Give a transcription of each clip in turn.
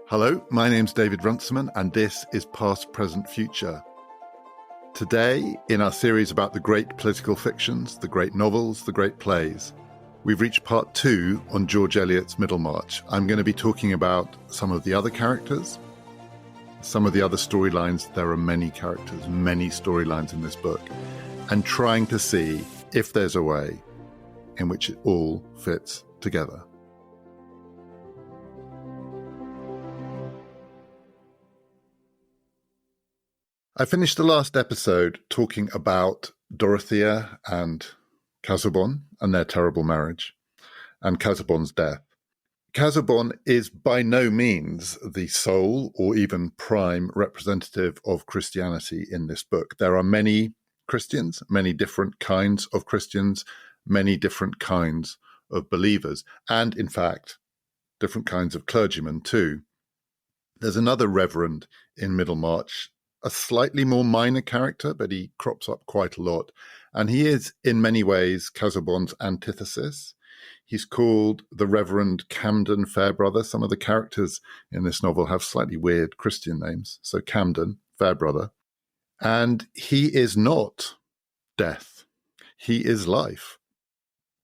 Hello, my name's David Runciman, and this is Past, Present, Future. Today, in our series about the great political fictions, the great novels, the great plays, we've reached part 2 on George Eliot's Middlemarch. I'm going to be talking about some of the other characters, some of the other storylines. There are many characters, many storylines in this book, and trying to see if there's a way in which it all fits together. I finished the last episode talking about Dorothea and Casaubon and their terrible marriage, and Casaubon's death. Casaubon is by no means the sole or even prime representative of Christianity in this book. There are many Christians, many different kinds of Christians, many different kinds of believers, and in fact, different kinds of clergymen too. There's another reverend in Middlemarch, a slightly more minor character, but he crops up quite a lot. And he is, in many ways, Casaubon's antithesis. He's called the Reverend Camden Fairbrother. Some of the characters in this novel have slightly weird Christian names. So Camden Fairbrother. And he is not death. He is life.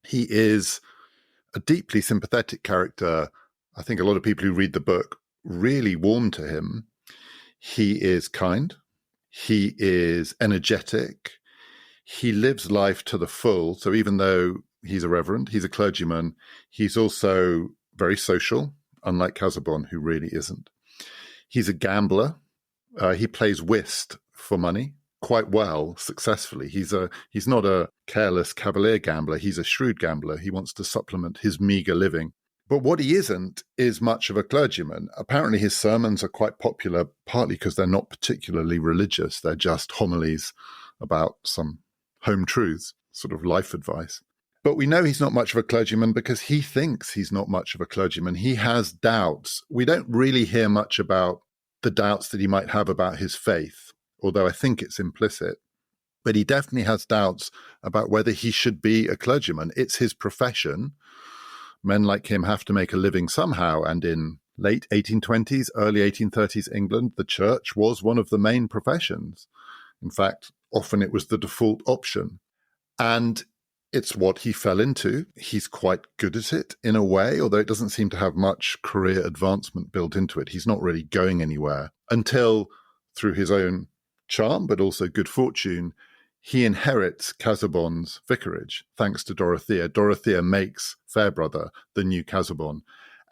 He is a deeply sympathetic character. I think a lot of people who read the book really warm to him. He is kind, he is energetic, he lives life to the full. So even though he's a reverend, he's a clergyman, he's also very social, unlike Casaubon, who really isn't. He's a gambler. He plays whist for money quite well, successfully. He's not a careless cavalier gambler. He's a shrewd gambler. He wants to supplement his meager living. But what he isn't is much of a clergyman. Apparently his sermons are quite popular, partly because they're not particularly religious. They're just homilies about some home truths, sort of life advice. But we know he's not much of a clergyman because he thinks he's not much of a clergyman. He has doubts. We don't really hear much about the doubts that he might have about his faith, although I think it's implicit. But he definitely has doubts about whether he should be a clergyman. It's his profession. Men like him have to make a living somehow, and in late 1820s, early 1830s England, the church was one of the main professions. In fact, often it was the default option. And it's what he fell into. He's quite good at it in a way, although it doesn't seem to have much career advancement built into it. He's not really going anywhere until, through his own charm, but also good fortune, he inherits Casaubon's vicarage, thanks to Dorothea. Dorothea makes Fairbrother the new Casaubon.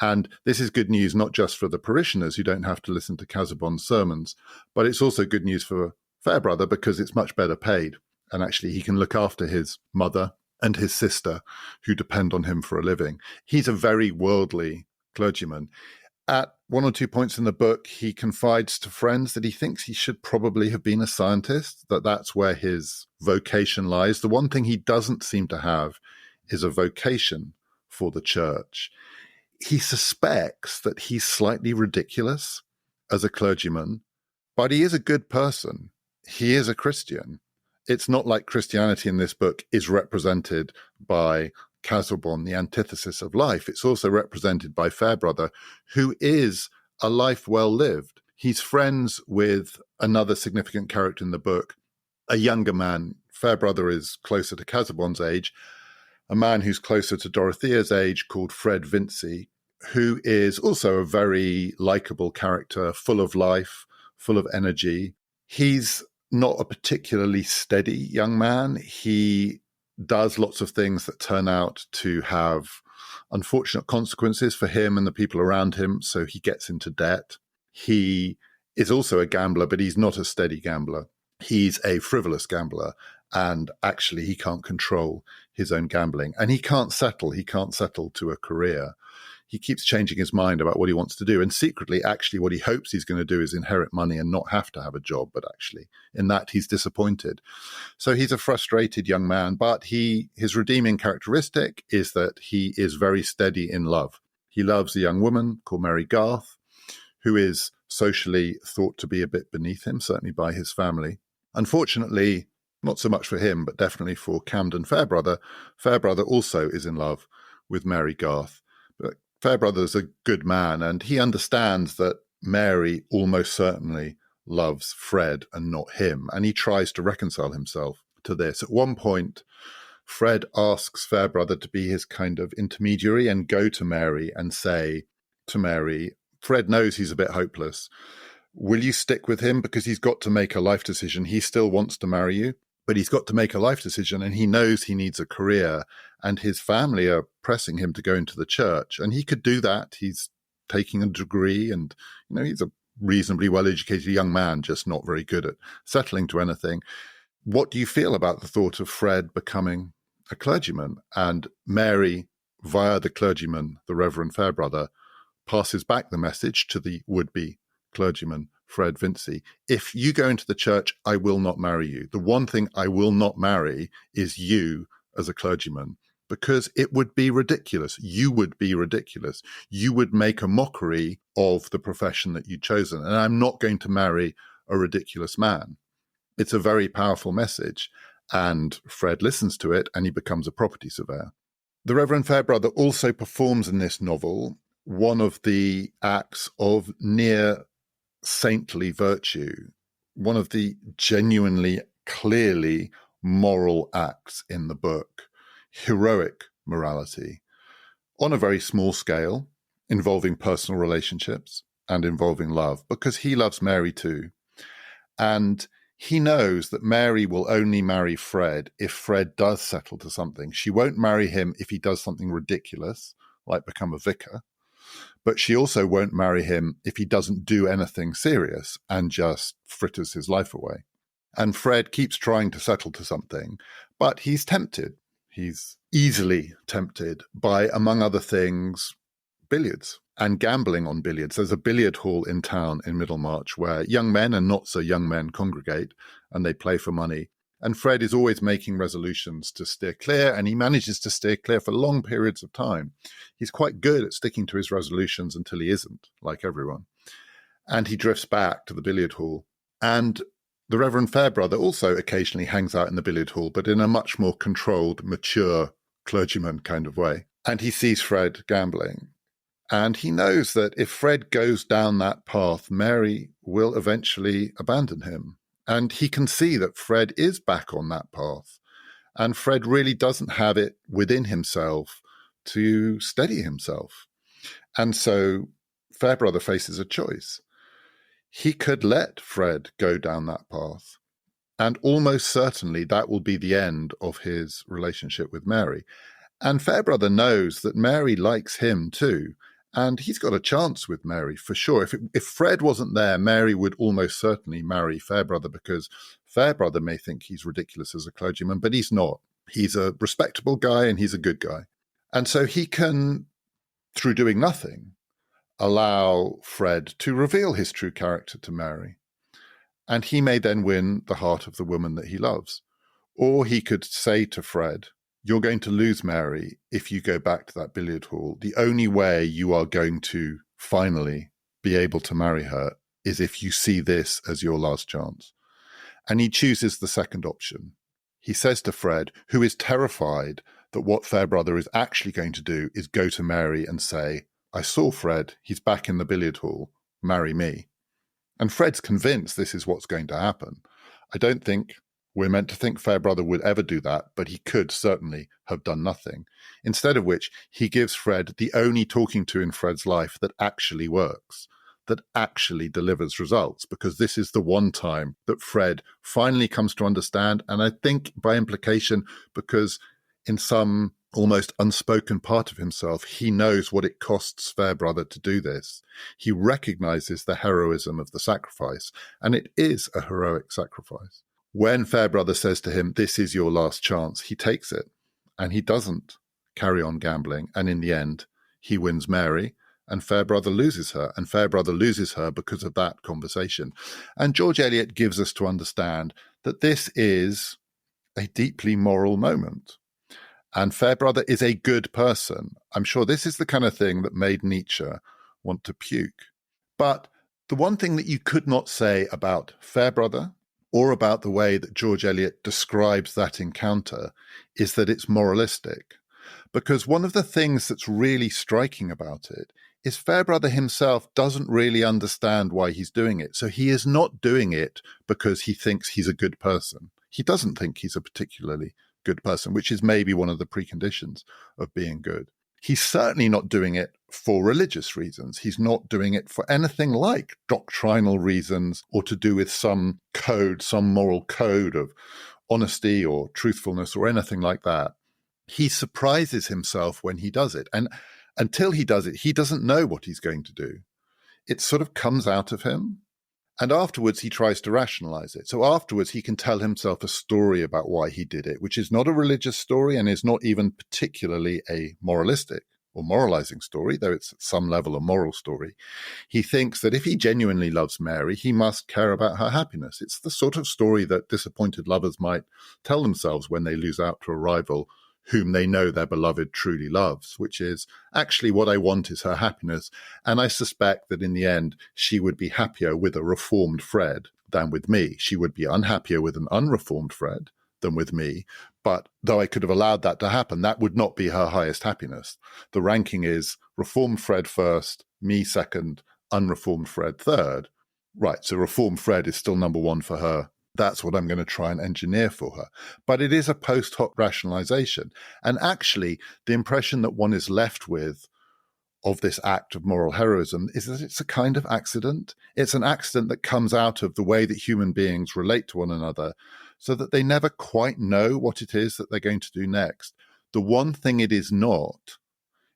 And this is good news not just for the parishioners who don't have to listen to Casaubon's sermons, but it's also good news for Fairbrother because it's much better paid. And actually he can look after his mother and his sister who depend on him for a living. He's a very worldly clergyman. At one or two points in the book, he confides to friends that he thinks he should probably have been a scientist, that that's where his vocation lies. The one thing he doesn't seem to have is a vocation for the church. He suspects that he's slightly ridiculous as a clergyman, but he is a good person. He is a Christian. It's not like Christianity in this book is represented by Casaubon, the antithesis of life. It's also represented by Fairbrother, who is a life well lived. He's friends with another significant character in the book, a younger man. Fairbrother is closer to Casaubon's age, a man who's closer to Dorothea's age called Fred Vincy, who is also a very likable character, full of life, full of energy. He's not a particularly steady young man. He does lots of things that turn out to have unfortunate consequences for him and the people around him, so he gets into debt. He is also a gambler, but he's not a steady gambler. He's a frivolous gambler, and actually he can't control his own gambling. And he can't settle to a career. He keeps changing his mind about what he wants to do. And secretly, actually, what he hopes he's going to do is inherit money and not have to have a job. But actually, in that, he's disappointed. So he's a frustrated young man. But his redeeming characteristic is that he is very steady in love. He loves a young woman called Mary Garth, who is socially thought to be a bit beneath him, certainly by his family. Unfortunately, not so much for him, but definitely for Camden Fairbrother. Fairbrother also is in love with Mary Garth. But Fairbrother's a good man, and he understands that Mary almost certainly loves Fred and not him, and he tries to reconcile himself to this. At one point, Fred asks Fairbrother to be his kind of intermediary and go to Mary and say to Mary, Fred knows he's a bit hopeless. Will you stick with him? Because he's got to make a life decision. He still wants to marry you, but he's got to make a life decision, and he knows he needs a career, and his family are pressing him to go into the church, and he could do that. He's taking a degree, and he's a reasonably well-educated young man, just not very good at settling to anything. What do you feel about the thought of Fred becoming a clergyman? And Mary, via the clergyman, the Reverend Fairbrother, passes back the message to the would-be clergyman, Fred Vincey. If you go into the church, I will not marry you. The one thing I will not marry is you as a clergyman, because it would be ridiculous. You would be ridiculous. You would make a mockery of the profession that you'd chosen. And I'm not going to marry a ridiculous man. It's a very powerful message. And Fred listens to it, and he becomes a property surveyor. The Reverend Fairbrother also performs in this novel one of the acts of near saintly virtue, one of the genuinely, clearly moral acts in the book, heroic morality, on a very small scale, involving personal relationships and involving love, because he loves Mary too. And he knows that Mary will only marry Fred if Fred does settle to something. She won't marry him if he does something ridiculous, like become a vicar. But she also won't marry him if he doesn't do anything serious and just fritters his life away. And Fred keeps trying to settle to something, but he's tempted. He's easily tempted by, among other things, billiards and gambling on billiards. There's a billiard hall in town in Middlemarch where young men and not so young men congregate and they play for money. And Fred is always making resolutions to steer clear, and he manages to steer clear for long periods of time. He's quite good at sticking to his resolutions until he isn't, like everyone. And he drifts back to the billiard hall. And the Reverend Fairbrother also occasionally hangs out in the billiard hall, but in a much more controlled, mature clergyman kind of way. And he sees Fred gambling. And he knows that if Fred goes down that path, Mary will eventually abandon him. And he can see that Fred is back on that path. And Fred really doesn't have it within himself to steady himself. And so Fairbrother faces a choice. He could let Fred go down that path. And almost certainly that will be the end of his relationship with Mary. And Fairbrother knows that Mary likes him too. And he's got a chance with Mary, for sure. If Fred wasn't there, Mary would almost certainly marry Fairbrother, because Fairbrother may think he's ridiculous as a clergyman, but he's not. He's a respectable guy and he's a good guy. And so he can, through doing nothing, allow Fred to reveal his true character to Mary. And he may then win the heart of the woman that he loves. Or he could say to Fred, you're going to lose Mary if you go back to that billiard hall. The only way you are going to finally be able to marry her is if you see this as your last chance. And he chooses the second option. He says to Fred, who is terrified that what Fairbrother is actually going to do is go to Mary and say, I saw Fred, he's back in the billiard hall, marry me. And Fred's convinced this is what's going to happen. I don't think we're meant to think Fairbrother would ever do that, but he could certainly have done nothing. Instead of which, he gives Fred the only talking to in Fred's life that actually works, that actually delivers results, because this is the one time that Fred finally comes to understand, and I think by implication, because in some almost unspoken part of himself, he knows what it costs Fairbrother to do this. He recognizes the heroism of the sacrifice, and it is a heroic sacrifice. When Fairbrother says to him, this is your last chance, he takes it, and he doesn't carry on gambling. And in the end, he wins Mary, and Fairbrother loses her. And Fairbrother loses her because of that conversation. And George Eliot gives us to understand that this is a deeply moral moment. And Fairbrother is a good person. I'm sure this is the kind of thing that made Nietzsche want to puke. But the one thing that you could not say about Fairbrother or about the way that George Eliot describes that encounter is that it's moralistic. Because one of the things that's really striking about it is Fairbrother himself doesn't really understand why he's doing it. So he is not doing it because he thinks he's a good person. He doesn't think he's a particularly good person, which is maybe one of the preconditions of being good. He's certainly not doing it for religious reasons. He's not doing it for anything like doctrinal reasons or to do with some code, some moral code of honesty or truthfulness or anything like that. He surprises himself when he does it. And until he does it, he doesn't know what he's going to do. It sort of comes out of him. And afterwards, he tries to rationalize it. So afterwards, he can tell himself a story about why he did it, which is not a religious story and is not even particularly a moralistic or moralizing story, though it's at some level a moral story. He thinks that if he genuinely loves Mary, he must care about her happiness. It's the sort of story that disappointed lovers might tell themselves when they lose out to a rival whom they know their beloved truly loves, which is, actually what I want is her happiness, and I suspect that in the end she would be happier with a reformed Fred than with me. She would be unhappier with an unreformed Fred than with me, but though I could have allowed that to happen, that would not be her highest happiness. The ranking is reformed Fred first, me second, unreformed Fred third. Right, so reformed Fred is still number one for her. That's what I'm going to try and engineer for her. But it is a post hoc rationalization. And actually, the impression that one is left with of this act of moral heroism is that it's a kind of accident. It's an accident that comes out of the way that human beings relate to one another, so that they never quite know what it is that they're going to do next. The one thing it is not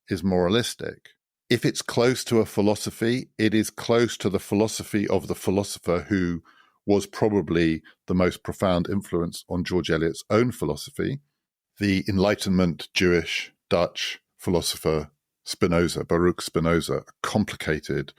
is moralistic. If it's close to a philosophy, it is close to the philosophy of the philosopher who was probably the most profound influence on George Eliot's own philosophy, the Enlightenment Jewish Dutch philosopher Spinoza, Baruch Spinoza, a complicated,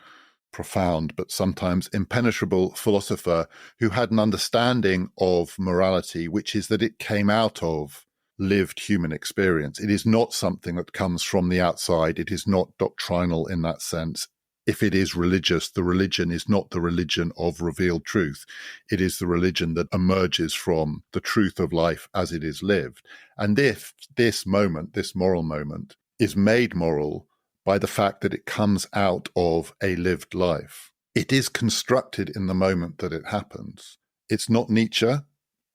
profound, but sometimes impenetrable philosopher who had an understanding of morality, which is that it came out of lived human experience. It is not something that comes from the outside. It is not doctrinal in that sense. If it is religious, the religion is not the religion of revealed truth. It is the religion that emerges from the truth of life as it is lived. And if this moment, this moral moment, is made moral by the fact that it comes out of a lived life, it is constructed in the moment that it happens. It's not Nietzsche,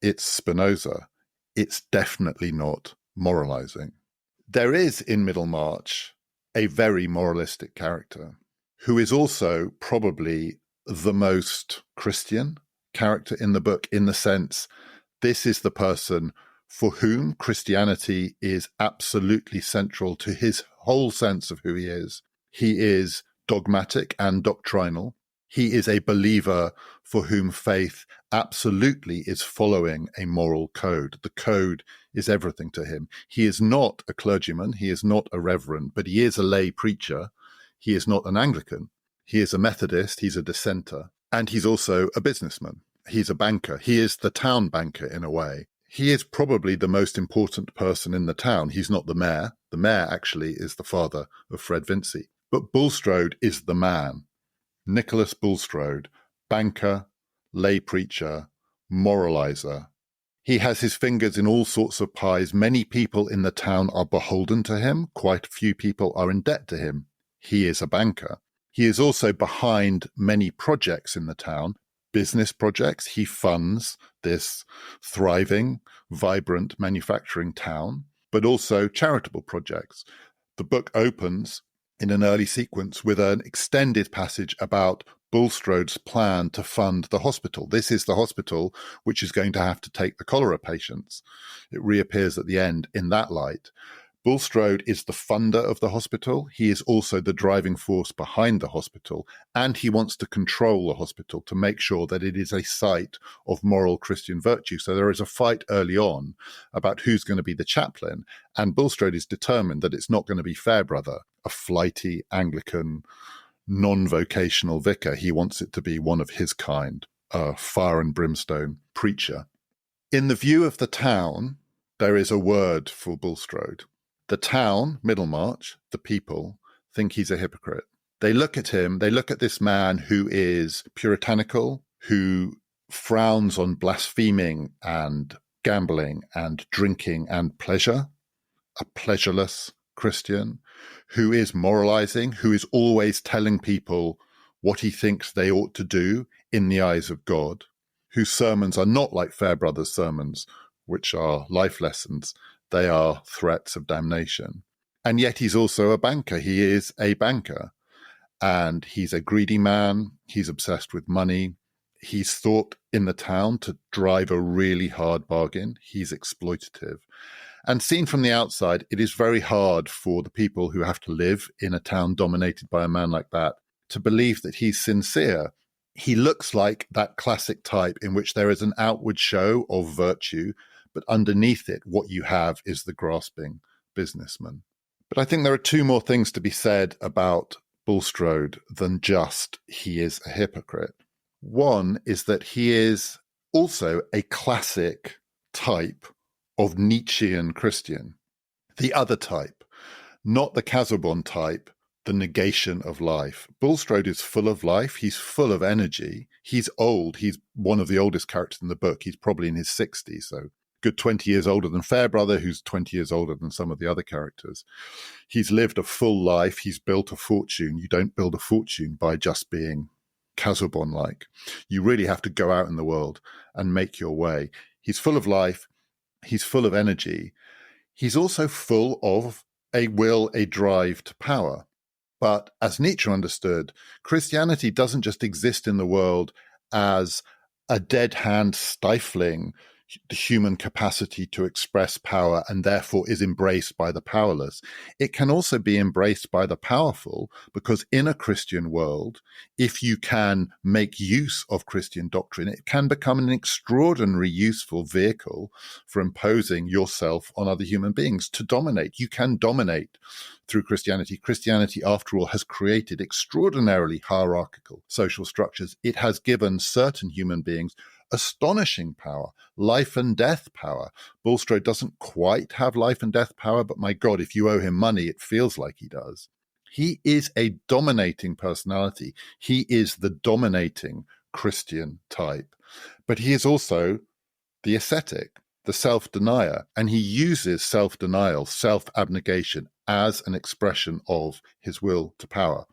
it's Spinoza. It's definitely not moralizing. There is in Middlemarch a very moralistic character who is also probably the most Christian character in the book, in the sense this is the person for whom Christianity is absolutely central to his whole sense of who he is. He is dogmatic and doctrinal. He is a believer for whom faith absolutely is following a moral code. The code is everything to him. He is not a clergyman. He is not a reverend, but he is a lay preacher. He is not an Anglican. He is a Methodist. He's a dissenter. And he's also a businessman. He's a banker. He is the town banker in a way. He is probably the most important person in the town. He's not the mayor. The mayor actually is the father of Fred Vincy. But Bulstrode is the man. Nicholas Bulstrode, banker, lay preacher, moralizer. He has his fingers in all sorts of pies. Many people in the town are beholden to him. Quite a few people are in debt to him. He is a banker. He is also behind many projects in the town, business projects. He funds this thriving, vibrant manufacturing town, but also charitable projects. The book opens in an early sequence with an extended passage about Bulstrode's plan to fund the hospital. This is the hospital which is going to have to take the cholera patients. It reappears at the end in that light. Bulstrode is the funder of the hospital. He is also the driving force behind the hospital, and he wants to control the hospital to make sure that it is a site of moral Christian virtue. So there is a fight early on about who's going to be the chaplain, and Bulstrode is determined that it's not going to be Fairbrother, a flighty Anglican, non-vocational vicar. He wants it to be one of his kind, a fire and brimstone preacher. In the view of the town, there is a word for Bulstrode. The town, Middlemarch, the people, think he's a hypocrite. They look at him, they look at this man who is puritanical, who frowns on blaspheming and gambling and drinking and pleasure, a pleasureless Christian, who is moralizing, who is always telling people what he thinks they ought to do in the eyes of God, whose sermons are not like Fairbrother's sermons, which are life lessons. They are threats of damnation. And yet he's also a banker. He is a banker. And he's a greedy man. He's obsessed with money. He's thought in the town to drive a really hard bargain. He's exploitative. And seen from the outside, it is very hard for the people who have to live in a town dominated by a man like that to believe that he's sincere. He looks like that classic type in which there is an outward show of virtue, but underneath it, what you have is the grasping businessman. But I think there are two more things to be said about Bulstrode than just he is a hypocrite. One is that he is also a classic type of Nietzschean Christian. The other type, not the Casaubon type, the negation of life. Bulstrode is full of life. He's full of energy. He's old. He's one of the oldest characters in the book. He's probably in his 60s, so good 20 years older than Fairbrother, who's 20 years older than some of the other characters. He's lived a full life. He's built a fortune. You don't build a fortune by just being Casaubon-like. You really have to go out in the world and make your way. He's full of life. He's full of energy. He's also full of a will, a drive to power. But as Nietzsche understood, Christianity doesn't just exist in the world as a dead hand stifling the human capacity to express power and therefore is embraced by the powerless. It can also be embraced by the powerful, because in a Christian world, if you can make use of Christian doctrine, it can become an extraordinarily useful vehicle for imposing yourself on other human beings, to dominate. You can dominate through Christianity. Christianity, after all, has created extraordinarily hierarchical social structures. It has given certain human beings astonishing power, life and death power. Bulstrode doesn't quite have life and death power, but my God, if you owe him money, it feels like he does. He is a dominating personality. He is the dominating Christian type. But he is also the ascetic, the self-denier, and he uses self-denial, self-abnegation as an expression of his will to power.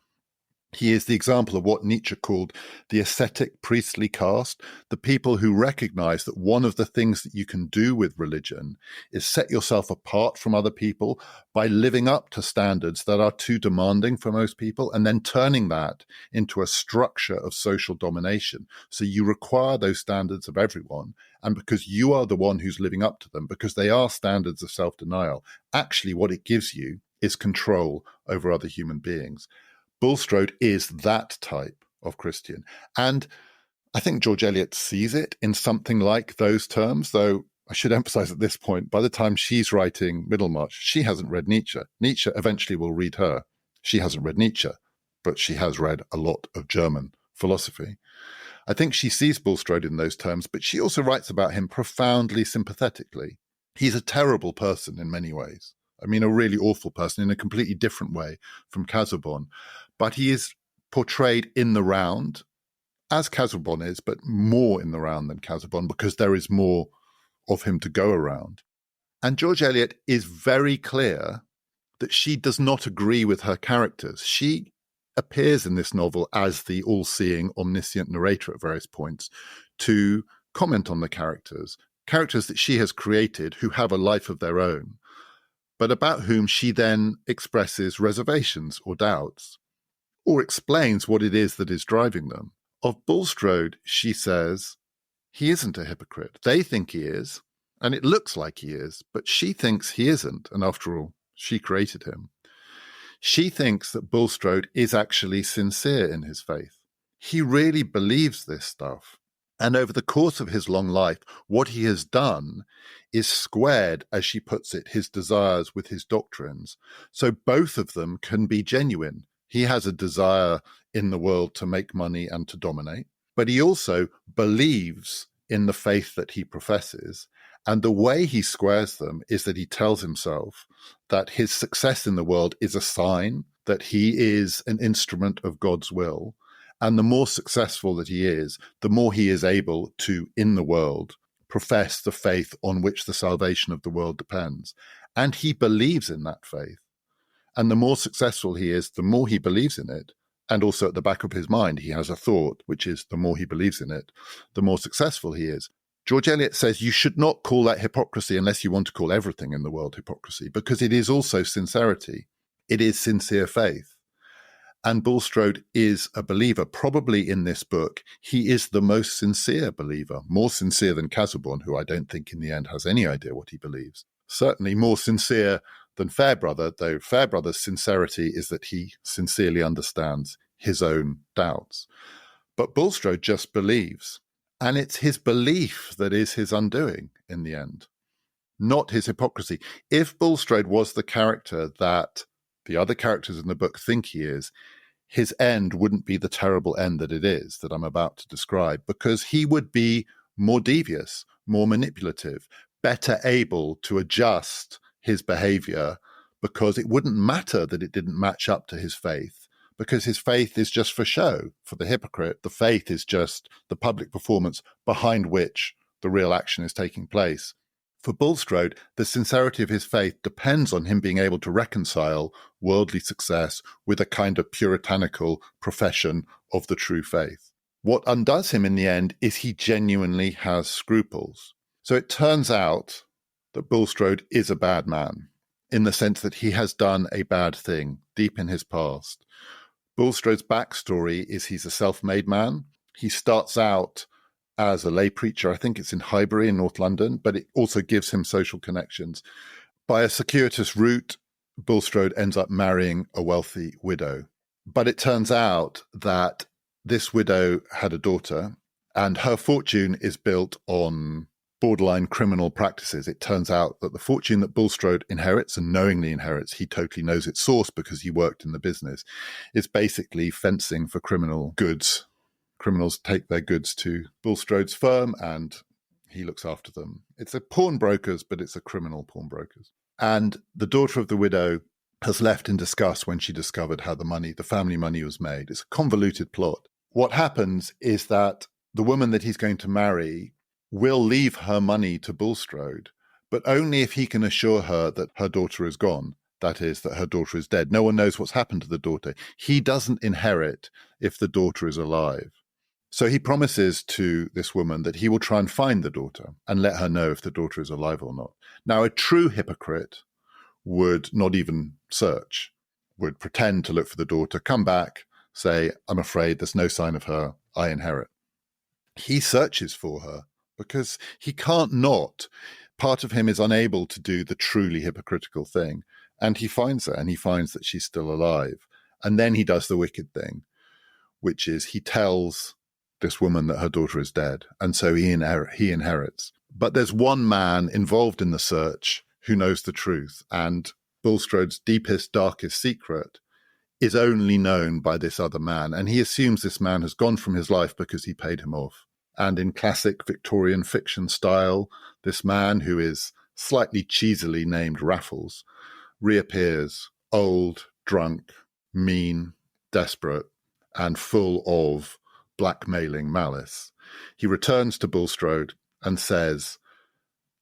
He is the example of what Nietzsche called the ascetic priestly caste, the people who recognize that one of the things that you can do with religion is set yourself apart from other people by living up to standards that are too demanding for most people, and then turning that into a structure of social domination. So you require those standards of everyone, and because you are the one who's living up to them, because they are standards of self-denial, actually what it gives you is control over other human beings. Bulstrode is that type of Christian. And I think George Eliot sees it in something like those terms, though I should emphasize at this point, by the time she's writing Middlemarch, she hasn't read Nietzsche. Nietzsche eventually will read her. She hasn't read Nietzsche, but she has read a lot of German philosophy. I think she sees Bulstrode in those terms, but she also writes about him profoundly sympathetically. He's a terrible person in many ways. I mean, a really awful person in a completely different way from Casaubon. But he is portrayed in the round, as Casaubon is, but more in the round than Casaubon, because there is more of him to go around. And George Eliot is very clear that she does not agree with her characters. She appears in this novel as the all-seeing, omniscient narrator at various points to comment on the characters that she has created who have a life of their own, but about whom she then expresses reservations or doubts, or explains what it is that is driving them. Of Bulstrode, she says, he isn't a hypocrite. They think he is, and it looks like he is, but she thinks he isn't, and after all, she created him. She thinks that Bulstrode is actually sincere in his faith. He really believes this stuff. And over the course of his long life, what he has done is squared, as she puts it, his desires with his doctrines. So both of them can be genuine. He has a desire in the world to make money and to dominate, but he also believes in the faith that he professes. And the way he squares them is that he tells himself that his success in the world is a sign that he is an instrument of God's will, And the more successful that he is, the more he is able to, in the world, profess the faith on which the salvation of the world depends. And he believes in that faith. And the more successful he is, the more he believes in it. And also at the back of his mind, he has a thought, which is the more he believes in it, the more successful he is. George Eliot says you should not call that hypocrisy unless you want to call everything in the world hypocrisy, because it is also sincerity. It is sincere faith. And Bulstrode is a believer. Probably in this book, he is the most sincere believer, more sincere than Casaubon, who I don't think in the end has any idea what he believes. Certainly more sincere than Fairbrother, though Fairbrother's sincerity is that he sincerely understands his own doubts. But Bulstrode just believes. And it's his belief that is his undoing in the end, not his hypocrisy. If Bulstrode was the character that the other characters in the book think he is, his end wouldn't be the terrible end that it is, that I'm about to describe, because he would be more devious, more manipulative, better able to adjust his behavior, because it wouldn't matter that it didn't match up to his faith. Because his faith is just for show. For the hypocrite, the faith is just the public performance behind which the real action is taking place. For Bulstrode, the sincerity of his faith depends on him being able to reconcile worldly success with a kind of puritanical profession of the true faith. What undoes him in the end is he genuinely has scruples. So it turns out that Bulstrode is a bad man, in the sense that he has done a bad thing deep in his past. Bulstrode's backstory is he's a self-made man. He starts out as a lay preacher. I think it's in Highbury in North London, but it also gives him social connections. By a circuitous route, Bulstrode ends up marrying a wealthy widow. But it turns out that this widow had a daughter, and her fortune is built on borderline criminal practices. It turns out that the fortune that Bulstrode inherits, and knowingly inherits, he totally knows its source because he worked in the business, is basically fencing for criminal goods. Criminals take their goods to Bulstrode's firm and he looks after them. It's a pawnbrokers, but it's a criminal pawnbrokers. And the daughter of the widow has left in disgust when she discovered how the family money was made. It's a convoluted plot. What happens is that the woman that he's going to marry will leave her money to Bulstrode, but only if he can assure her that her daughter is gone. That is, that her daughter is dead. No one knows what's happened to the daughter. He doesn't inherit if the daughter is alive. So he promises to this woman that he will try and find the daughter and let her know if the daughter is alive or not. Now, a true hypocrite would not even search, would pretend to look for the daughter, come back, say, I'm afraid there's no sign of her, I inherit. He searches for her, because he can't not. Part of him is unable to do the truly hypocritical thing. And he finds her, and he finds that she's still alive. And then he does the wicked thing, which is he tells this woman that her daughter is dead. And so he inherits. But there's one man involved in the search who knows the truth. And Bulstrode's deepest, darkest secret is only known by this other man. And he assumes this man has gone from his life because he paid him off. And in classic Victorian fiction style, this man, who is slightly cheesily named Raffles, reappears old, drunk, mean, desperate, and full of blackmailing malice. He returns to Bulstrode and says,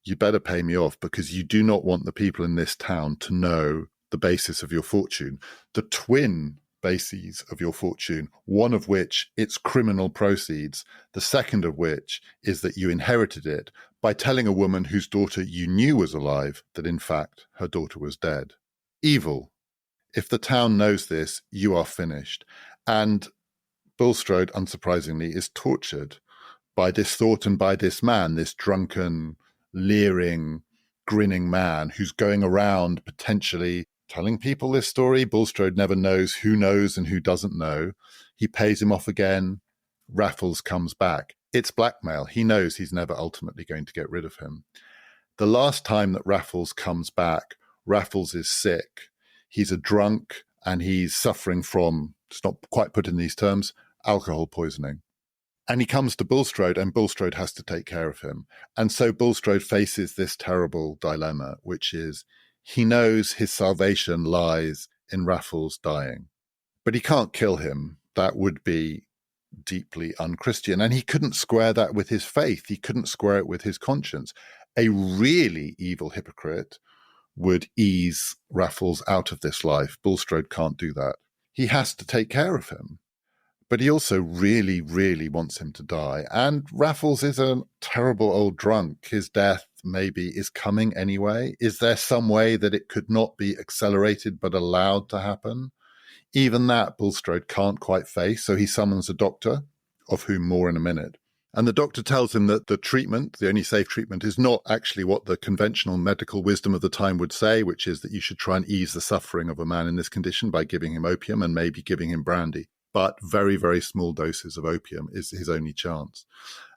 you better pay me off because you do not want the people in this town to know the basis of your fortune. The twin bases of your fortune, one of which its criminal proceeds, the second of which is that you inherited it by telling a woman whose daughter you knew was alive that in fact her daughter was dead. Evil. If the town knows this, you are finished. And Bulstrode, unsurprisingly, is tortured by this thought and by this man, this drunken, leering, grinning man who's going around potentially telling people this story. Bulstrode never knows and who doesn't know. He pays him off again. Raffles comes back. It's blackmail. He knows he's never ultimately going to get rid of him. The last time that Raffles comes back, Raffles is sick. He's a drunk and he's suffering from, it's not quite put in these terms, alcohol poisoning. And he comes to Bulstrode and Bulstrode has to take care of him. And so Bulstrode faces this terrible dilemma, which is he knows his salvation lies in Raffles dying. But he can't kill him. That would be deeply unchristian. And he couldn't square that with his faith. He couldn't square it with his conscience. A really evil hypocrite would ease Raffles out of this life. Bulstrode can't do that. He has to take care of him. But he also really, really wants him to die. And Raffles is a terrible old drunk. His death maybe is coming anyway. Is there some way that it could not be accelerated but allowed to happen? Even that Bulstrode can't quite face, so he summons a doctor, of whom more in a minute. And the doctor tells him that the treatment, the only safe treatment, is not actually what the conventional medical wisdom of the time would say, which is that you should try and ease the suffering of a man in this condition by giving him opium and maybe giving him brandy. But very, very small doses of opium is his only chance.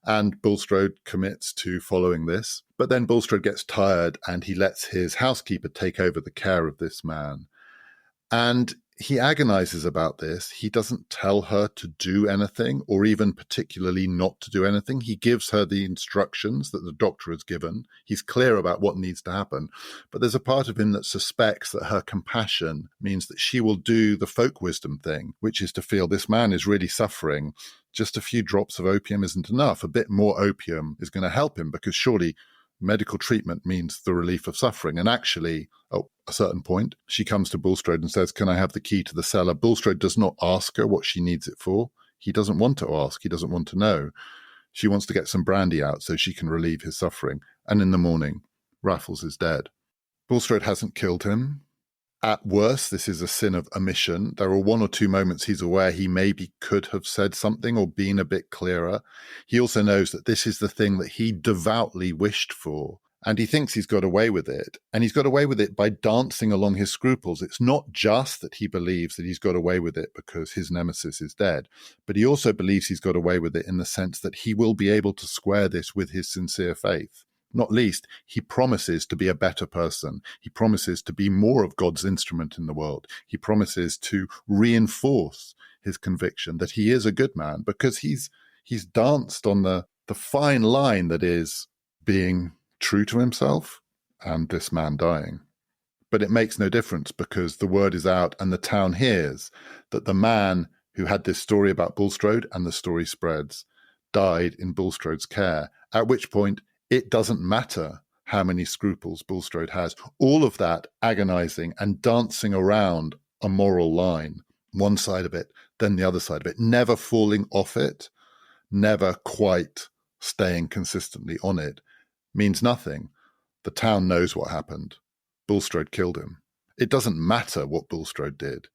And Bulstrode commits to following this. But then Bulstrode gets tired and he lets his housekeeper take over the care of this man. And he agonizes about this. He doesn't tell her to do anything or even particularly not to do anything. He gives her the instructions that the doctor has given. He's clear about what needs to happen. But there's a part of him that suspects that her compassion means that she will do the folk wisdom thing, which is to feel this man is really suffering. Just a few drops of opium isn't enough. A bit more opium is going to help him because surely medical treatment means the relief of suffering. And actually, at a certain point, she comes to Bulstrode and says, "Can I have the key to the cellar?" Bulstrode does not ask her what she needs it for. He doesn't want to ask. He doesn't want to know. She wants to get some brandy out so she can relieve his suffering. And in the morning, Raffles is dead. Bulstrode hasn't killed him. At worst, this is a sin of omission. There are one or two moments he's aware he maybe could have said something or been a bit clearer. He also knows that this is the thing that he devoutly wished for, and he thinks he's got away with it. And he's got away with it by dancing along his scruples. It's not just that he believes that he's got away with it because his nemesis is dead, but he also believes he's got away with it in the sense that he will be able to square this with his sincere faith. Not least, he promises to be a better person. He promises to be more of God's instrument in the world. He promises to reinforce his conviction that he is a good man because he's danced on the fine line that is being true to himself and this man dying. But it makes no difference because the word is out and the town hears that the man who had this story about Bulstrode, and the story spreads, died in Bulstrode's care, at which point it doesn't matter how many scruples Bulstrode has. All of that agonizing and dancing around a moral line, one side of it, then the other side of it, never falling off it, never quite staying consistently on it, means nothing. The town knows what happened. Bulstrode killed him. It doesn't matter what Bulstrode did.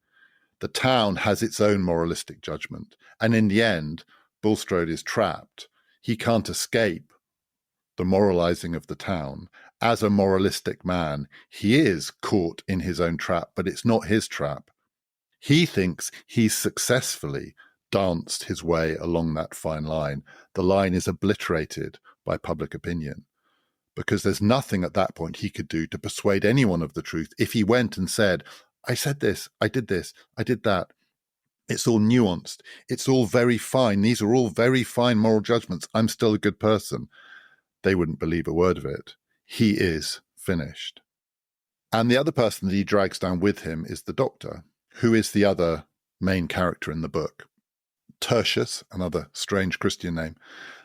The town has its own moralistic judgment. And in the end, Bulstrode is trapped. He can't escape the moralizing of the town. As a moralistic man, he is caught in his own trap, but it's not his trap. He thinks he's successfully danced his way along that fine line. The line is obliterated by public opinion because there's nothing at that point he could do to persuade anyone of the truth. If he went and said, "I said this, I did that," it's all nuanced. It's all very fine. These are all very fine moral judgments. I'm still a good person. They wouldn't believe a word of it. He is finished. And the other person that he drags down with him is the doctor, who is the other main character in the book. Tertius, another strange Christian name,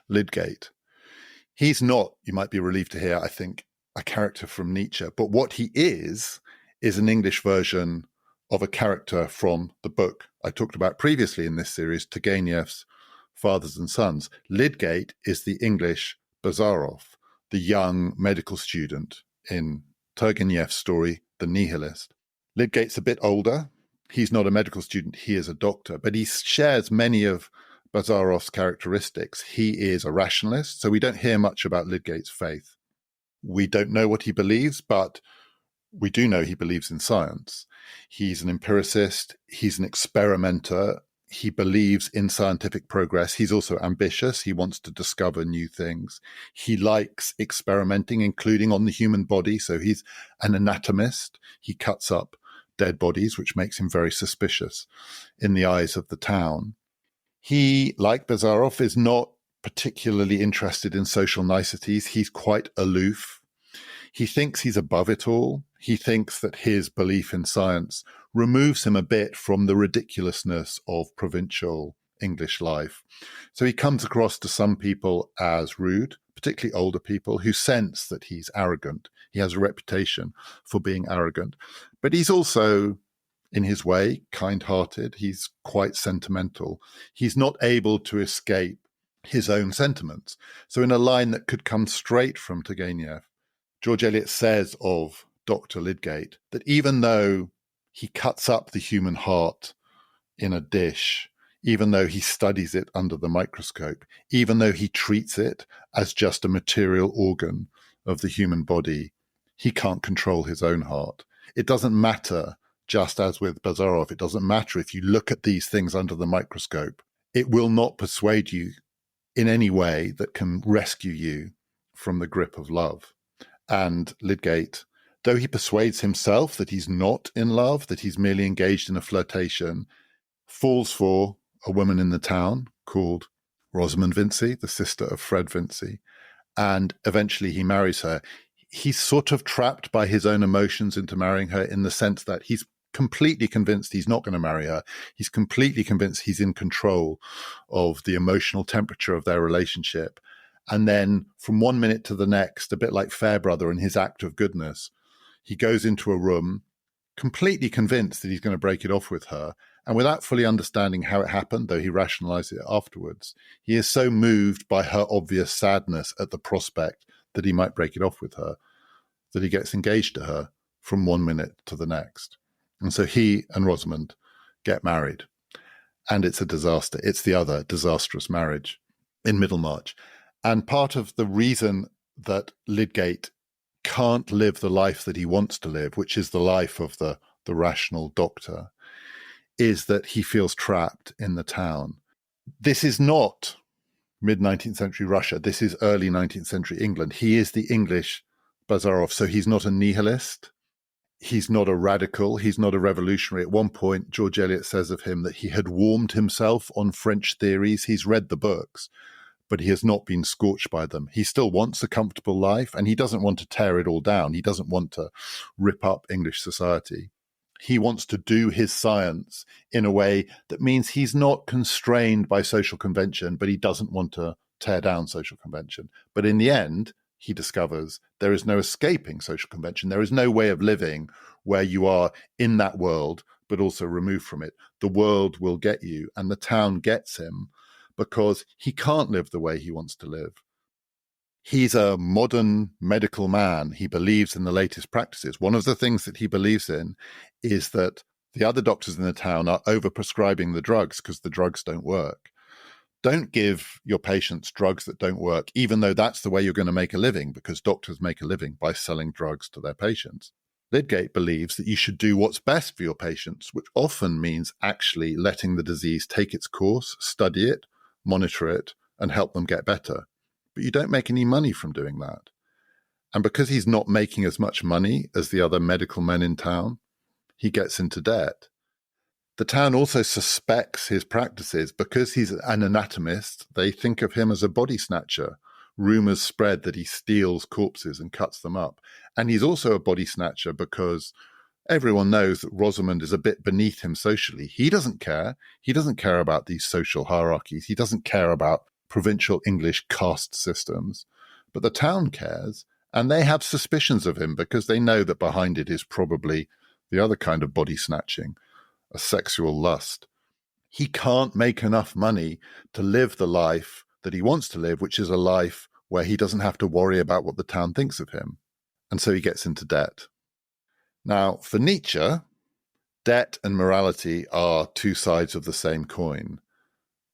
Lydgate. He's not, you might be relieved to hear, I think, a character from Nietzsche, but what he is an English version of a character from the book I talked about previously in this series, Turgenev's Fathers and Sons. Lydgate is the English Bazarov, the young medical student in Turgenev's story, The Nihilist. Lydgate's a bit older. He's not a medical student, he is a doctor, but he shares many of Bazarov's characteristics. He is a rationalist, so we don't hear much about Lydgate's faith. We don't know what he believes, but we do know he believes in science. He's an empiricist, he's an experimenter, he believes in scientific progress. He's also ambitious. He wants to discover new things. He likes experimenting, including on the human body. So he's an anatomist. He cuts up dead bodies, which makes him very suspicious in the eyes of the town. He, like Bazarov, is not particularly interested in social niceties. He's quite aloof. He thinks he's above it all. He thinks that his belief in science removes him a bit from the ridiculousness of provincial English life. So he comes across to some people as rude, particularly older people who sense that he's arrogant. He has a reputation for being arrogant, but he's also, in his way, kind-hearted. He's quite sentimental. He's not able to escape his own sentiments. So in a line that could come straight from Turgenev, George Eliot says of Dr. Lydgate that even though he cuts up the human heart in a dish, even though he studies it under the microscope, even though he treats it as just a material organ of the human body, he can't control his own heart. It doesn't matter, just as with Bazarov, it doesn't matter if you look at these things under the microscope. It will not persuade you in any way that can rescue you from the grip of love. And Lydgate, though he persuades himself that he's not in love, that he's merely engaged in a flirtation, falls for a woman in the town called Rosamond Vincy, the sister of Fred Vincy, and eventually he marries her. He's sort of trapped by his own emotions into marrying her, in the sense that he's completely convinced he's not going to marry her. He's completely convinced he's in control of the emotional temperature of their relationship. And then from one minute to the next, a bit like Fairbrother in his act of goodness, he goes into a room completely convinced that he's going to break it off with her. And without fully understanding how it happened, though he rationalized it afterwards, he is so moved by her obvious sadness at the prospect that he might break it off with her, that he gets engaged to her from one minute to the next. And so he and Rosamond get married. And it's a disaster. It's the other disastrous marriage in Middlemarch. And part of the reason that Lydgate can't live the life that he wants to live, which is the life of the rational doctor, is that he feels trapped in the town. This is not mid-19th century Russia. This is early 19th century England. He is the English Bazarov, so he's not a nihilist. He's not a radical. He's not a revolutionary. At one point, George Eliot says of him that he had warmed himself on French theories. He's read the books, but he has not been scorched by them. He still wants a comfortable life, and he doesn't want to tear it all down. He doesn't want to rip up English society. He wants to do his science in a way that means he's not constrained by social convention, but he doesn't want to tear down social convention. But in the end, he discovers there is no escaping social convention. There is no way of living where you are in that world, but also removed from it. The world will get you, and the town gets him because he can't live the way he wants to live. He's a modern medical man. He believes in the latest practices. One of the things that he believes in is that the other doctors in the town are overprescribing the drugs because the drugs don't work. Don't give your patients drugs that don't work, even though that's the way you're going to make a living, because doctors make a living by selling drugs to their patients. Lydgate believes that you should do what's best for your patients, which often means actually letting the disease take its course, study it, monitor it, and help them get better. But you don't make any money from doing that. And because he's not making as much money as the other medical men in town, he gets into debt. The town also suspects his practices. Because he's an anatomist, they think of him as a body snatcher. Rumors spread that he steals corpses and cuts them up. And he's also a body snatcher because everyone knows that Rosamond is a bit beneath him socially. He doesn't care. He doesn't care about these social hierarchies. He doesn't care about provincial English caste systems. But the town cares, and they have suspicions of him because they know that behind it is probably the other kind of body snatching, a sexual lust. He can't make enough money to live the life that he wants to live, which is a life where he doesn't have to worry about what the town thinks of him. And so he gets into debt. Now, for Nietzsche, debt and morality are two sides of the same coin.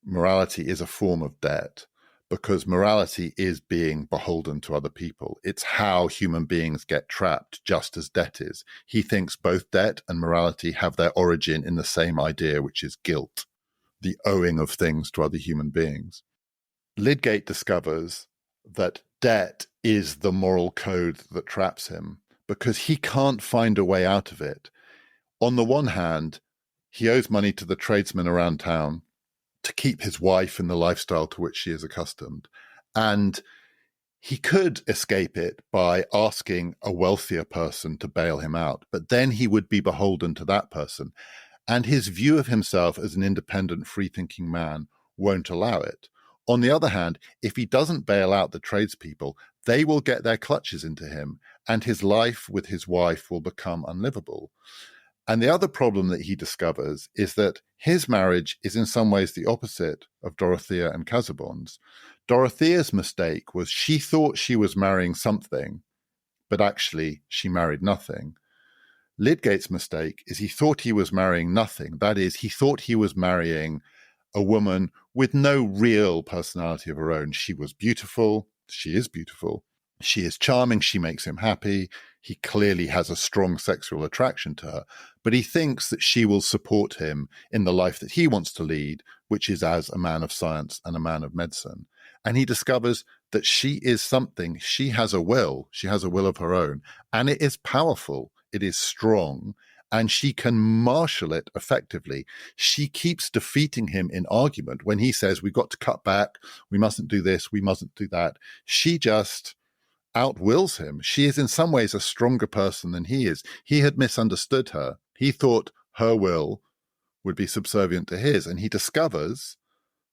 Morality is a form of debt because morality is being beholden to other people. It's how human beings get trapped, just as debt is. He thinks both debt and morality have their origin in the same idea, which is guilt, the owing of things to other human beings. Lydgate discovers that debt is the moral code that traps him because he can't find a way out of it. On the one hand, he owes money to the tradesmen around town to keep his wife in the lifestyle to which she is accustomed. And he could escape it by asking a wealthier person to bail him out, but then he would be beholden to that person. and his view of himself as an independent, free-thinking man won't allow it. On the other hand, if he doesn't bail out the tradespeople, they will get their clutches into him, and his life with his wife will become unlivable. And the other problem that he discovers is that his marriage is in some ways the opposite of Dorothea and Casaubon's. Dorothea's mistake was she thought she was marrying something, but actually she married nothing. Lydgate's mistake is he thought he was marrying nothing. That is, he thought he was marrying a woman with no real personality of her own. She was beautiful. She is beautiful. She is charming. She makes him happy. He clearly has a strong sexual attraction to her, but he thinks that she will support him in the life that he wants to lead, which is as a man of science and a man of medicine. And he discovers that she is something. She has a will. She has a will of her own, and it is powerful. It is strong, and she can marshal it effectively. She keeps defeating him in argument when he says, we've got to cut back, we mustn't do this, we mustn't do that. She just outwills him. She is in some ways a stronger person than he is. He had misunderstood her. He thought her will would be subservient to his, and he discovers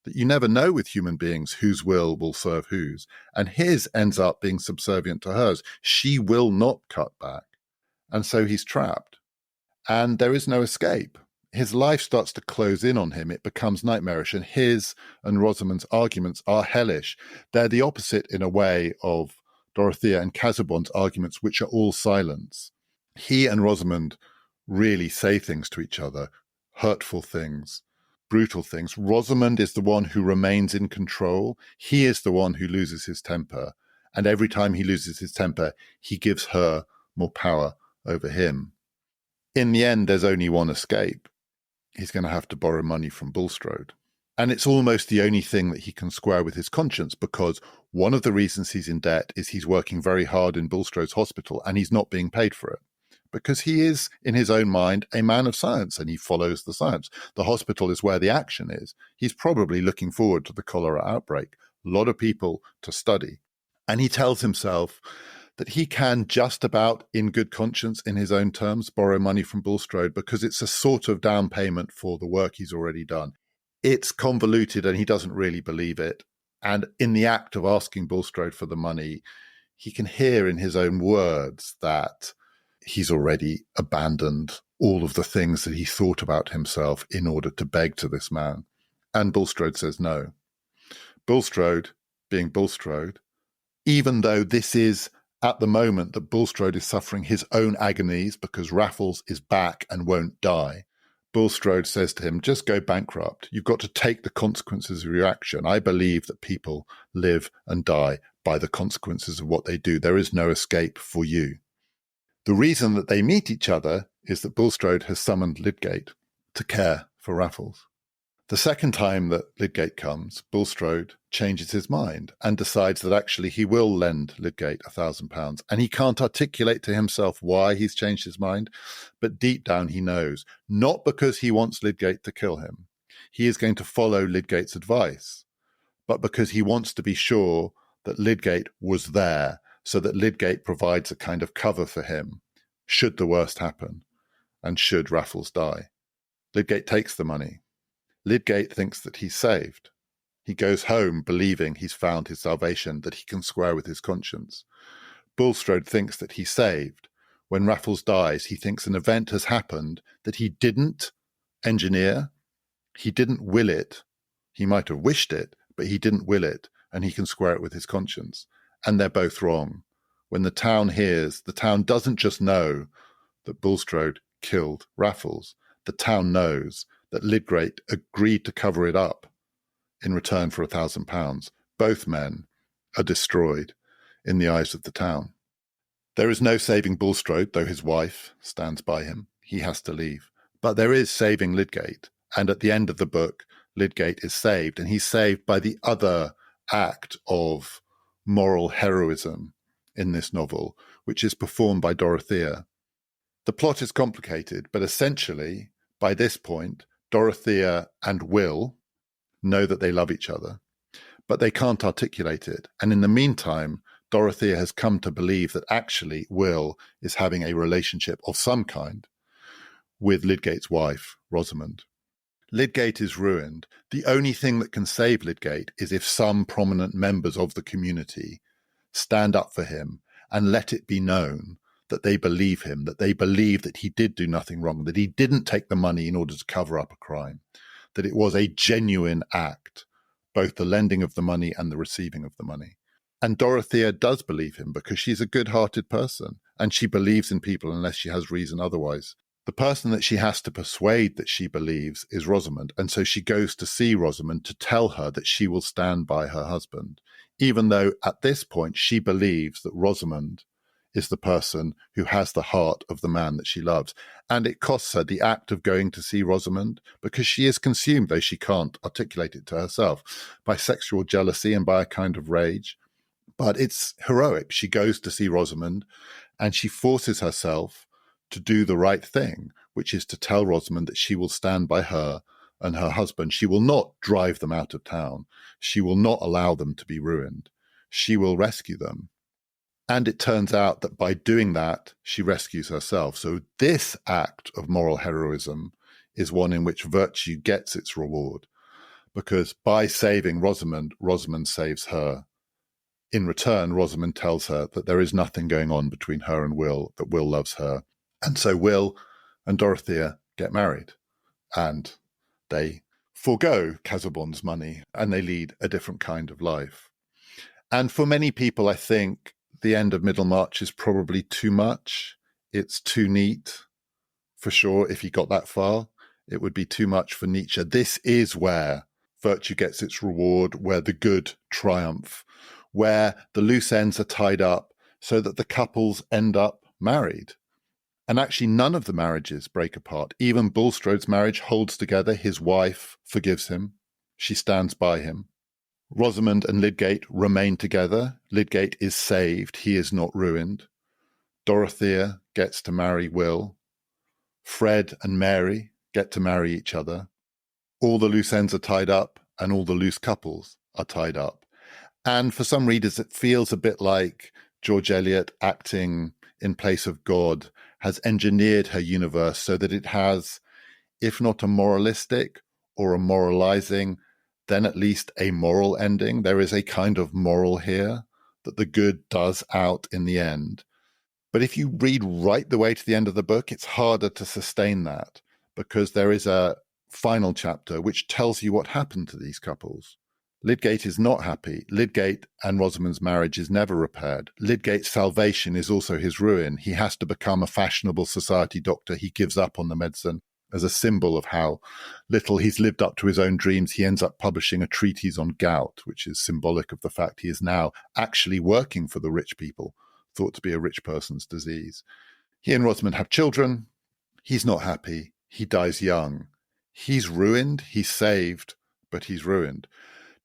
that you never know with human beings whose will serve whose, and his ends up being subservient to hers. She will not cut back. And so he's trapped. And there is no escape. His life starts to close in on him. It becomes nightmarish. And his and Rosamond's arguments are hellish. They're the opposite, in a way, of Dorothea and Casaubon's arguments, which are all silence. He and Rosamond really say things to each other, hurtful things, brutal things. Rosamond is the one who remains in control. He is the one who loses his temper. And every time he loses his temper, he gives her more power over him. In the end, there's only one escape. He's going to have to borrow money from Bulstrode. And it's almost the only thing that he can square with his conscience, because one of the reasons he's in debt is he's working very hard in Bulstrode's hospital and he's not being paid for it. Because he is, in his own mind, a man of science and he follows the science. The hospital is where the action is. He's probably looking forward to the cholera outbreak. A lot of people to study. And he tells himself that he can just about, in good conscience, in his own terms, borrow money from Bulstrode because it's a sort of down payment for the work he's already done. It's convoluted and he doesn't really believe it. And in the act of asking Bulstrode for the money, he can hear in his own words that he's already abandoned all of the things that he thought about himself in order to beg to this man. And Bulstrode says no. Bulstrode, being Bulstrode, even though this is at the moment that Bulstrode is suffering his own agonies because Raffles is back and won't die, Bulstrode says to him, just go bankrupt. You've got to take the consequences of your action. I believe that people live and die by the consequences of what they do. There is no escape for you. The reason that they meet each other is that Bulstrode has summoned Lydgate to care for Raffles. The second time that Lydgate comes, Bulstrode changes his mind and decides that actually he will lend Lydgate £1,000. And he can't articulate to himself why he's changed his mind, but deep down he knows, not because he wants Lydgate to kill him. He is going to follow Lydgate's advice, but because he wants to be sure that Lydgate was there so that Lydgate provides a kind of cover for him should the worst happen and should Raffles die. Lydgate takes the money. Lydgate thinks that he's saved. He goes home believing he's found his salvation, that he can square with his conscience. Bulstrode thinks that he's saved. When Raffles dies, he thinks an event has happened that he didn't engineer. He didn't will it. He might have wished it, but he didn't will it, and he can square it with his conscience. And they're both wrong. When the town hears, the town doesn't just know that Bulstrode killed Raffles. The town knows that Lydgate agreed to cover it up in return for £1,000. Both men are destroyed in the eyes of the town. There is no saving Bulstrode, though his wife stands by him. He has to leave. But there is saving Lydgate. And at the end of the book, Lydgate is saved. And he's saved by the other act of moral heroism in this novel, which is performed by Dorothea. The plot is complicated, but essentially, by this point, Dorothea and Will know that they love each other, but they can't articulate it. And in the meantime, Dorothea has come to believe that actually Will is having a relationship of some kind with Lydgate's wife, Rosamond. Lydgate is ruined. The only thing that can save Lydgate is if some prominent members of the community stand up for him and let it be known that they believe him, that they believe that he did do nothing wrong, that he didn't take the money in order to cover up a crime, that it was a genuine act, both the lending of the money and the receiving of the money. And Dorothea does believe him because she's a good-hearted person and she believes in people unless she has reason otherwise. The person that she has to persuade that she believes is Rosamond, and so she goes to see Rosamond to tell her that she will stand by her husband, even though at this point she believes that Rosamond is the person who has the heart of the man that she loves. And it costs her the act of going to see Rosamond because she is consumed, though she can't articulate it to herself, by sexual jealousy and by a kind of rage. But it's heroic. She goes to see Rosamond and she forces herself to do the right thing, which is to tell Rosamond that she will stand by her and her husband. She will not drive them out of town. She will not allow them to be ruined. She will rescue them. And it turns out that by doing that, she rescues herself. So this act of moral heroism is one in which virtue gets its reward, because by saving Rosamond, Rosamond saves her. In return, Rosamond tells her that there is nothing going on between her and Will, that Will loves her. And so Will and Dorothea get married, and they forego Casaubon's money, and they lead a different kind of life. And for many people, I think the end of Middlemarch is probably too much. It's too neat, for sure. If he got that far, it would be too much for Nietzsche. This is where virtue gets its reward, where the good triumph, where the loose ends are tied up so that the couples end up married. And actually, none of the marriages break apart. Even Bulstrode's marriage holds together. His wife forgives him. She stands by him. Rosamond and Lydgate remain together. Lydgate is saved. He is not ruined. Dorothea gets to marry Will. Fred and Mary get to marry each other. All the loose ends are tied up, and all the loose couples are tied up. And for some readers, it feels a bit like George Eliot acting in place of God has engineered her universe so that it has, if not a moralistic or a moralizing, then at least a moral ending. There is a kind of moral here that the good does out in the end. But if you read right the way to the end of the book, it's harder to sustain that because there is a final chapter which tells you what happened to these couples. Lydgate is not happy. Lydgate and Rosamond's marriage is never repaired. Lydgate's salvation is also his ruin. He has to become a fashionable society doctor. He gives up on the medicine as a symbol of how little he's lived up to his own dreams. He ends up publishing a treatise on gout, which is symbolic of the fact he is now actually working for the rich people, thought to be a rich person's disease. He and Rosamond have children. He's not happy. He dies young. He's ruined. He's saved, but he's ruined.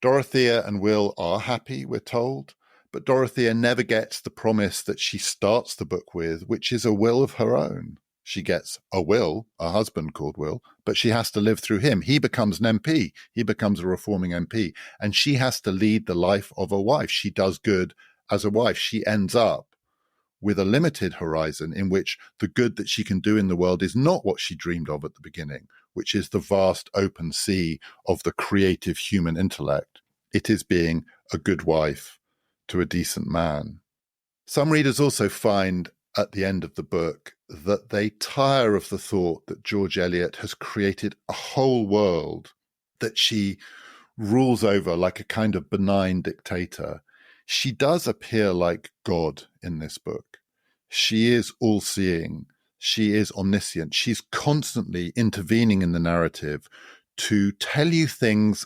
Dorothea and Will are happy, we're told, but Dorothea never gets the promise that she starts the book with, which is a will of her own. She gets a Will, a husband called Will, but she has to live through him. He becomes an MP. He becomes a reforming MP, and she has to lead the life of a wife. She does good as a wife. She ends up with a limited horizon in which the good that she can do in the world is not what she dreamed of at the beginning, which is the vast open sea of the creative human intellect. It is being a good wife to a decent man. Some readers also find at the end of the book that they tire of the thought that George Eliot has created a whole world that she rules over like a kind of benign dictator. She does appear like God in this book. She is all-seeing. She is omniscient. She's constantly intervening in the narrative to tell you things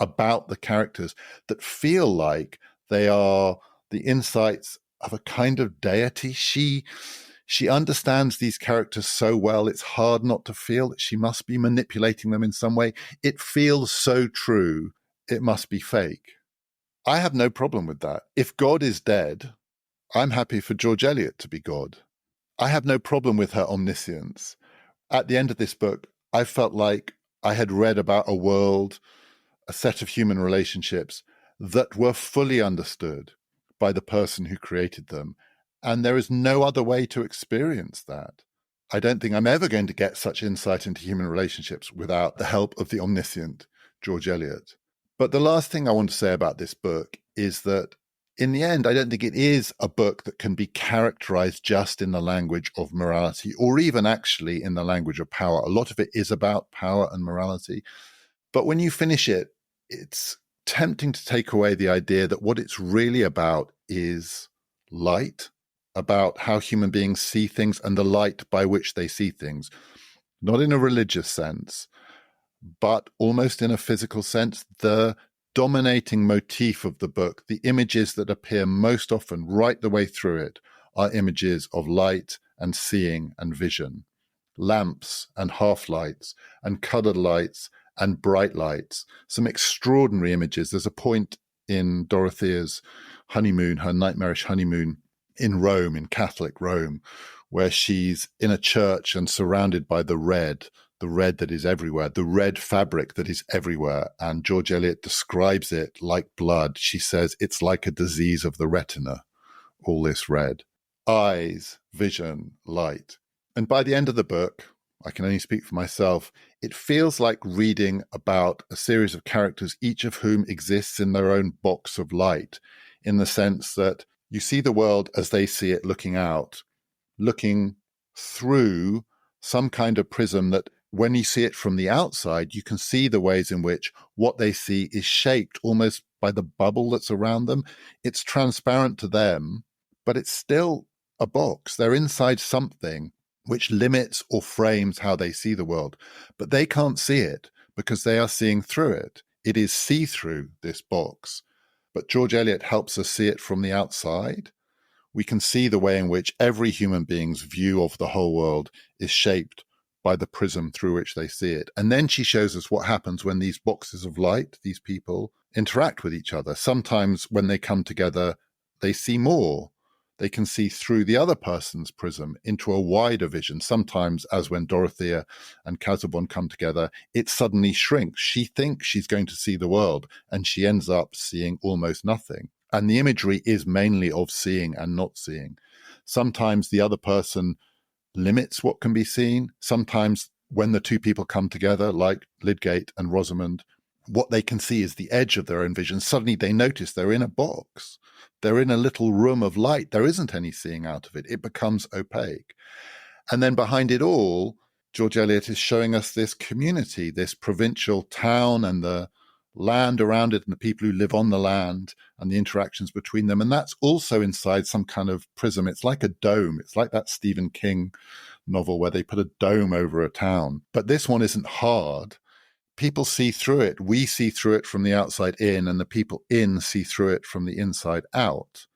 about the characters that feel like they are the insights of a kind of deity. She understands these characters so well, it's hard not to feel that she must be manipulating them in some way. It feels so true, it must be fake. I have no problem with that. If God is dead, I'm happy for George Eliot to be God. I have no problem with her omniscience. At the end of this book, I felt like I had read about a world, a set of human relationships that were fully understood by the person who created them. And there is no other way to experience that. I don't think I'm ever going to get such insight into human relationships without the help of the omniscient George Eliot. But the last thing I want to say about this book is that in the end, I don't think it is a book that can be characterized just in the language of morality, or even actually in the language of power. A lot of it is about power and morality. But when you finish it, it's tempting to take away the idea that what it's really about is light, about how human beings see things and the light by which they see things, not in a religious sense, but almost in a physical sense. The dominating motif of the book, the images that appear most often right the way through it, are images of light and seeing and vision, lamps and half-lights and coloured lights and bright lights, some extraordinary images. There's a point in Dorothea's honeymoon, her nightmarish honeymoon in Rome, in Catholic Rome, where she's in a church and surrounded by the red that is everywhere, the red fabric that is everywhere. And George Eliot describes it like blood. She says it's like a disease of the retina, all this red. Eyes, vision, light. And by the end of the book, I can only speak for myself, it feels like reading about a series of characters, each of whom exists in their own box of light, in the sense that you see the world as they see it looking out, looking through some kind of prism that when you see it from the outside, you can see the ways in which what they see is shaped almost by the bubble that's around them. It's transparent to them, but it's still a box. They're inside something which limits or frames how they see the world. But they can't see it because they are seeing through it. It is see-through, this box. But George Eliot helps us see it from the outside. We can see the way in which every human being's view of the whole world is shaped by the prism through which they see it. And then she shows us what happens when these boxes of light, these people, interact with each other. Sometimes when they come together, they see more. They can see through the other person's prism into a wider vision. Sometimes, as when Dorothea and Casaubon come together, it suddenly shrinks. She thinks she's going to see the world, and she ends up seeing almost nothing. And the imagery is mainly of seeing and not seeing. Sometimes the other person limits what can be seen. Sometimes when the two people come together, like Lydgate and Rosamond, what they can see is the edge of their own vision. Suddenly they notice they're in a box. They're in a little room of light. There isn't any seeing out of it. It becomes opaque. And then behind it all, George Eliot is showing us this community, this provincial town and the land around it and the people who live on the land and the interactions between them. And that's also inside some kind of prism. It's like a dome. It's like that Stephen King novel where they put a dome over a town. But this one isn't hard. People see through it. We see through it from the outside in, and the people in see through it from the inside out.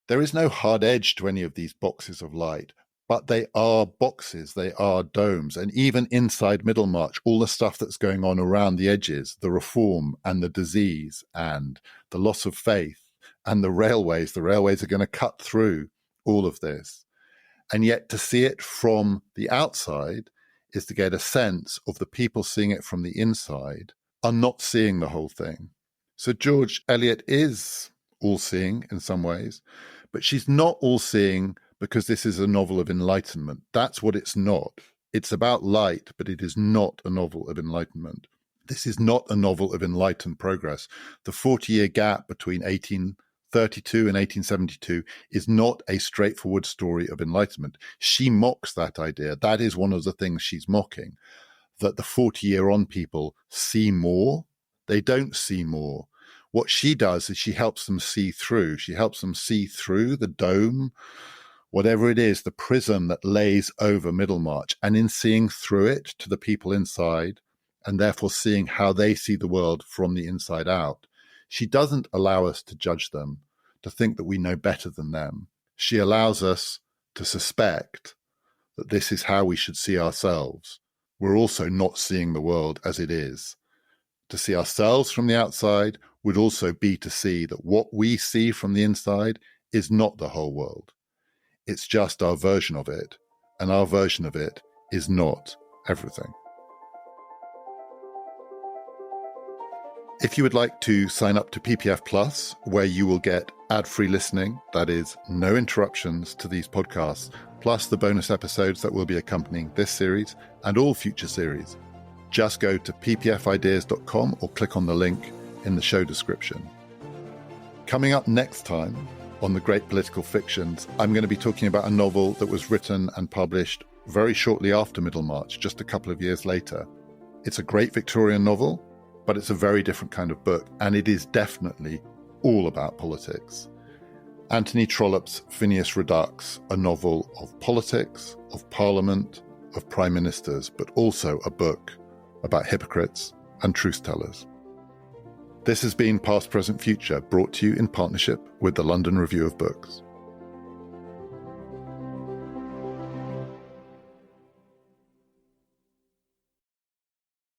There is no hard edge to any of these boxes of light, but they are boxes, they are domes. And even inside Middlemarch, all the stuff that's going on around the edges, the reform and the disease and the loss of faith and the railways are going to cut through all of this. And yet to see it from the outside is to get a sense of the people seeing it from the inside are not seeing the whole thing. So George Eliot is all-seeing in some ways, but she's not all-seeing because this is a novel of enlightenment. That's what it's not. It's about light, but it is not a novel of enlightenment. This is not a novel of enlightened progress. The 40-year gap between 1832 and 1872 is not a straightforward story of enlightenment. She mocks that idea. That is one of the things she's mocking, that the 40-year-on people see more. They don't see more. What she does is she helps them see through. She helps them see through the dome, whatever it is, the prism that lays over Middlemarch, and in seeing through it to the people inside, and therefore seeing how they see the world from the inside out, she doesn't allow us to judge them, to think that we know better than them. She allows us to suspect that this is how we should see ourselves. We're also not seeing the world as it is. To see ourselves from the outside would also be to see that what we see from the inside is not the whole world. It's just our version of it, and our version of it is not everything. If you would like to sign up to PPF Plus, where you will get ad-free listening, that is, no interruptions to these podcasts, plus the bonus episodes that will be accompanying this series and all future series. Just go to ppfideas.com or click on the link in the show description. Coming up next time on The Great Political Fictions, I'm going to be talking about a novel that was written and published very shortly after Middlemarch, just a couple of years later. It's a great Victorian novel, but it's a very different kind of book, and it is definitely all about politics. Anthony Trollope's Phineas Redux, a novel of politics, of parliament, of prime ministers, but also a book about hypocrites and truth-tellers. This has been Past, Present, Future, brought to you in partnership with the London Review of Books.